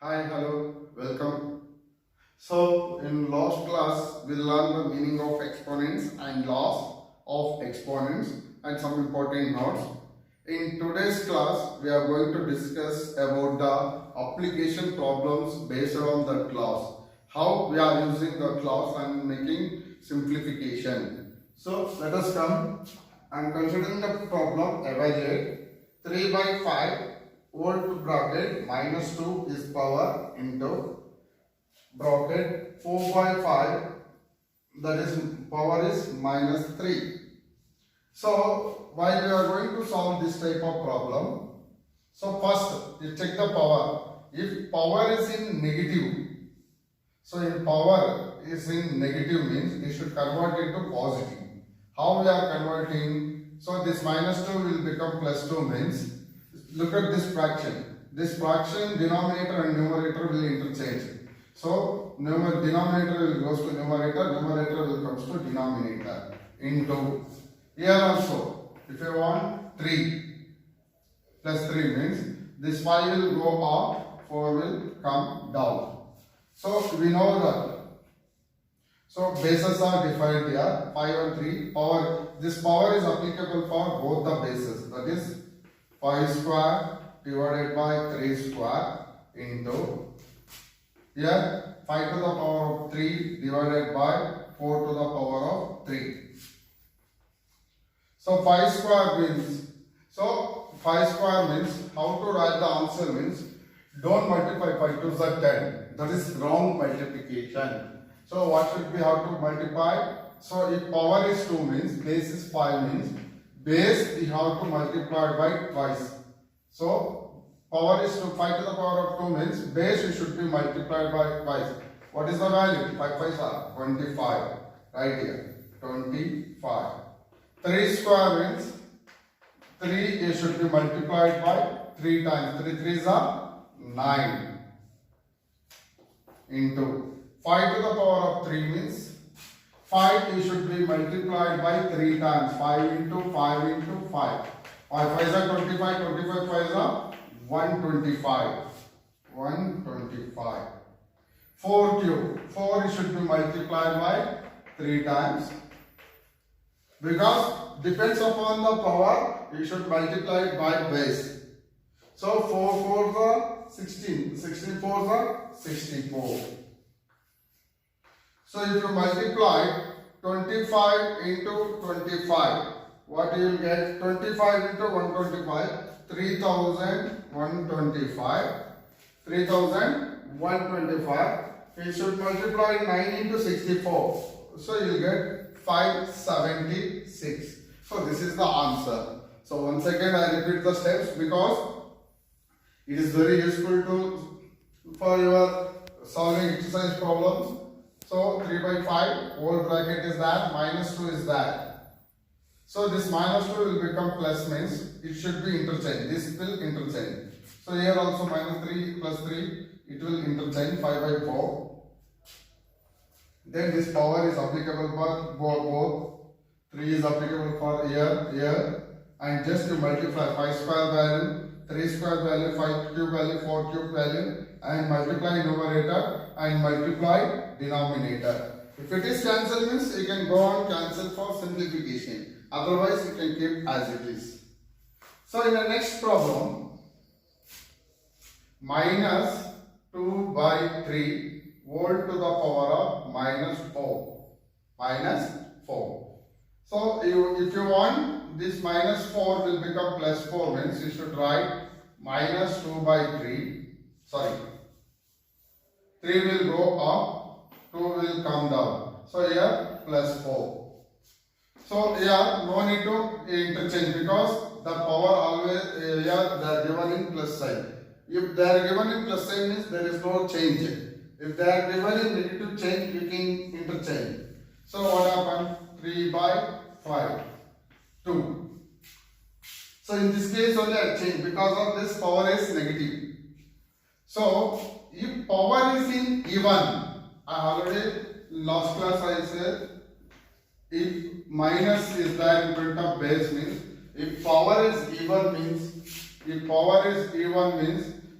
Hi, hello, welcome. So, in last class, we learned the meaning of exponents and laws of exponents and some important notes. In today's class, we are going to discuss about the application problems based on that class. How we are using the class and making simplification. So, let us come and considering the problem evaluate 3 by 5 volt bracket minus 2 is power into bracket 4 by 5, that is power is minus 3. So while we are going to solve this type of problem, so first you check the power. If power is in negative, so if power is in negative means it should convert into positive. How we are converting? So this minus 2 will become plus 2 means, look at this fraction. This fraction denominator and numerator will interchange. So denominator will goes to numerator, numerator will comes to denominator into. Here also, if you want 3 plus 3 means this 5 will go up, 4 will come down. So we know that. So bases are defined here, 5 and 3. Power, this power is applicable for both the bases. That is 5 square divided by 3 square into here 5 to the power of 3 divided by 4 to the power of 3. So 5 square means, so 5 square means, how to write the answer means, don't multiply 5 to the 10. That is wrong multiplication. So what should we have to multiply? So if power is 2 means, base is 5 means, base we have to multiply by twice. So power is 2, 5 to the power of 2 means, base we should be multiplied by twice. What is the value? 5 5s are 25. Right here, 25. 3 square means, 3 should be multiplied by 3 times. 3 3s are 9 into 5 to the power of 3 means 5 should be multiplied by 3 times. 5 into 5 into 5. 5 5s are 25, 25 5s are 125. 125. 4 cube. 4 should be multiplied by 3 times. Because depends upon the power, you should multiply it by base. So 4 4s are 16. 16 4s are 64. So if you multiply 25 into 25, what you will get? 25 into 125, 3125. 3125. You should multiply 9 into 64. So you will get 576. So this is the answer. So once again I repeat the steps because it is very useful for your solving exercise problems. So 3 by 5, whole bracket is that, minus 2 is that. So this minus 2 will become plus means it should be interchanged. This will interchange. So here also minus 3 plus 3, it will interchange 5 by 4. Then this power is applicable for both. 3 is applicable for here. And just to multiply 5 square value, 3 square value, 5 cube value, 4 cube value, and multiply numerator and multiply denominator. If it is cancel means you can go on cancel for simplification. Otherwise you can keep as it is. So in the next problem, minus 2 by 3 volt to the power of minus 4. Minus 4. So if you want this minus 4 will become plus 4 means you should write minus 2 by 3. Sorry. 3 will go up, 2 will come down. So here plus 4. So here no need to interchange because the power always here they are given in plus sign. If they are given in plus sign means there is no change. If they are given in negative change, you can interchange. So what happened? 3 by 5, 2. So in this case only I change because of this power is negative. So if power is in even, I already last class I said if minus is there in front of base means if power is even means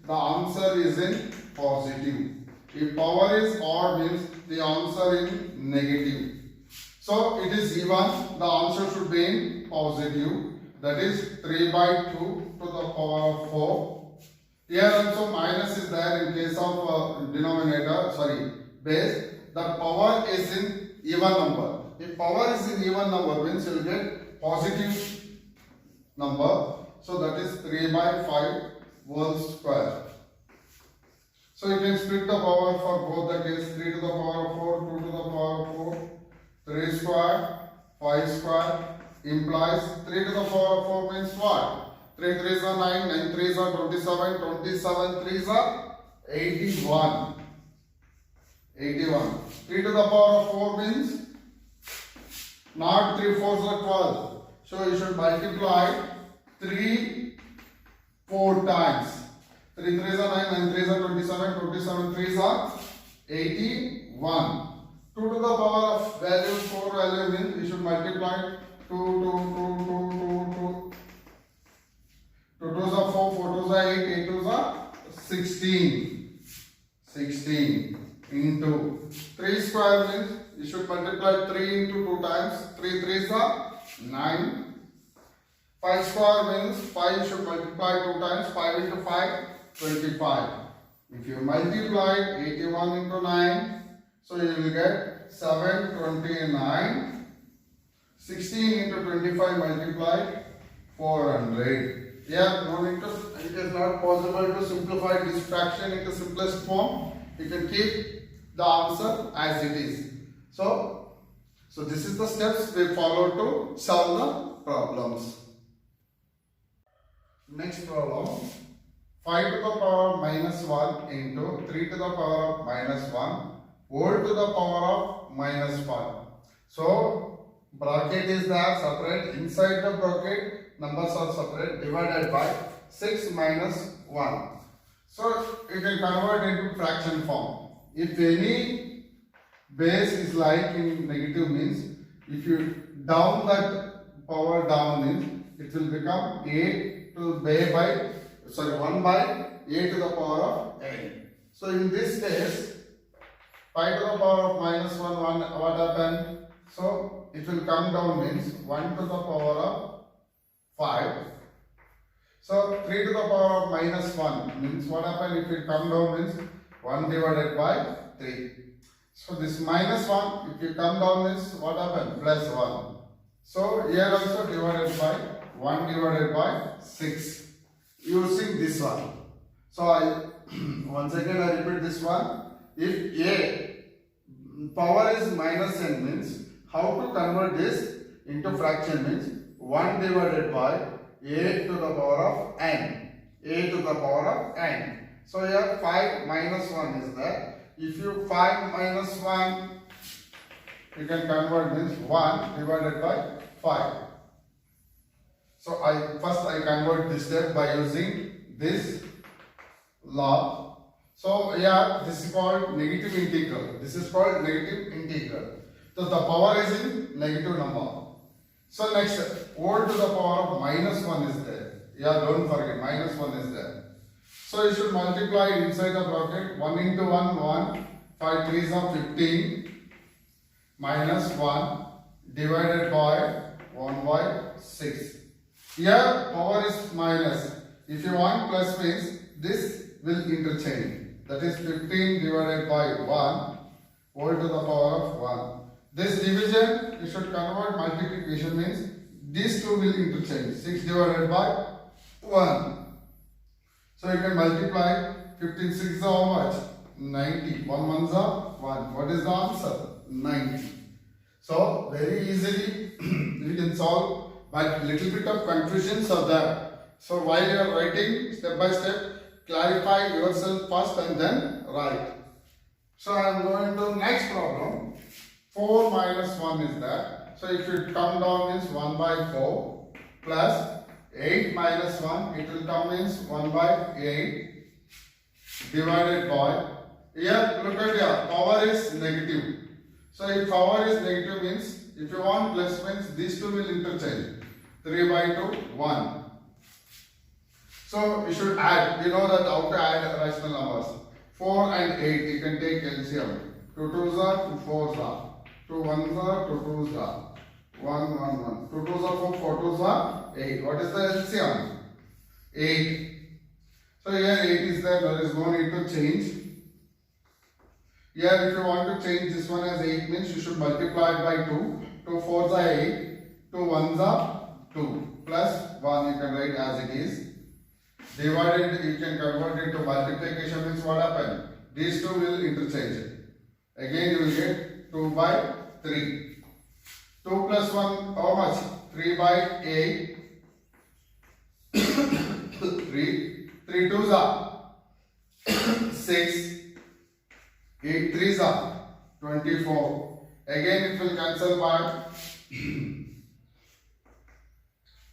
the answer is in positive. If power is odd means the answer is negative. So it is even, the answer should be in positive. That is 3 by 2 to the power of 4. Here also minus is there in case of base. The power is in even number. If power is in even number means you will get positive number. So that is 3 by 5 whole square. So you can split the power for both, that is 3 to the power of 4, 2 to the power of 4, 3 square, 5 square implies 3 to the power of 4 means what? 3 3s are 9, 9 3s are 27, 27 3s are 81. 81. 3 to the power of 4 means not 3 4s are 12. So you should multiply 3 4 times. 3 3s are 9, 9 3s are 27, 27 3s are 81. 2 to the power of value 4 value means you should multiply 2 2s are 4, 4 2s are 8, 8 2s are 16. 16 into 3 square means you should multiply 3 into 2 times. 3 3s are 9. 5 square means 5 you should multiply 2 times. 5 into 5, 25. If you multiply 81 into 9, so you will get 729. 16 into 25 multiplied 400. Yeah, no need to, it is not possible to simplify this fraction into simplest form. You can keep the answer as it is. So this is the steps we follow to solve the problems. Next problem. 5 to the power of minus 1 into 3 to the power of minus 1 whole to the power of minus 1. So bracket is there separate. Inside the bracket numbers are separate, divided by 6 minus 1. So you can convert into fraction form. If any base is like in negative means, if you down that power down means it will become 1 by a to the power of n. So in this case 5 to the power of minus 1, what happened? So it will come down means 1 to the power of 5. So 3 to the power of minus 1 means what happened? If it come down means 1 divided by 3. So this minus 1, if you come down means what happened? Plus 1. So here also divided by 1 divided by 6 using this one. So once again I repeat this one. If a power is minus n means how to convert this into fraction means 1 divided by a to the power of n. A to the power of n. So here 5 minus 1 is there. If you 5 minus 1, you can convert means 1 divided by 5. So I convert this step by using this law. So here this is called negative integral. This is called negative integral. So the power is in negative number. So next, whole to the power of minus 1 is there. Yeah, don't forget, minus 1 is there. So you should multiply inside the bracket. 1 into 1, 1. 5 3s are 15. Minus 1 divided by 1 by 6. Here power is minus. If you want plus means this will interchange. That is 15 divided by 1 whole to the power of 1. This division you should convert multiplication means these two will interchange. 6 divided by 1. So you can multiply 15 6 is how much? 90. 1 ones are 1. What is the answer? 90. So very easily you can solve, but little bit of confusions are there. So while you are writing step by step, clarify yourself first and then write. So I am going to next problem. 4 minus 1 is there. So if it come down means 1 by 4 plus 8 minus 1, it will come means 1 by 8 divided by, here look at here, power is negative. So if power is negative means, if you want plus means these two will interchange. 3 by 2, 1. So you should add, you know that how to add rational numbers. 4 and 8, you can take LCM. 2 2s are 2 4s are. 2 1s are 2 2s are. 1 1 1. 2 2s are 4, 4 2s are 8. What is the LCM? 8. So here 8 is there is no need to change. Here if you want to change this one as 8 means you should multiply it by 2. 2 4s are 8. 2 1s are 2. Plus 1 you can write as it is. Divided, you can convert it to multiplication means what happened? These two will interchange. Again you will get 2 by 3. 2 plus 1 how much? 3 by 8. 3. 3 2s are 6. 8 3s are 24. Again it will cancel by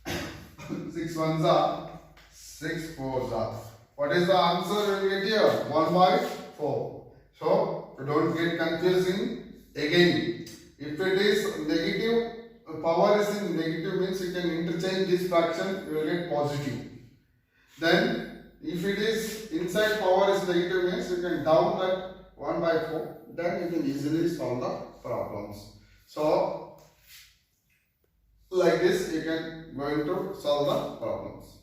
6 1s are 6 4s are. What is the answer you will get here? 1 by 4. So don't get confusing. Again, if it is negative, power is in negative means you can interchange this fraction, you will get positive. Then if it is inside power is negative means you can down that 1 by 4. Then you can easily solve the problems. So like this you can going to solve the problems.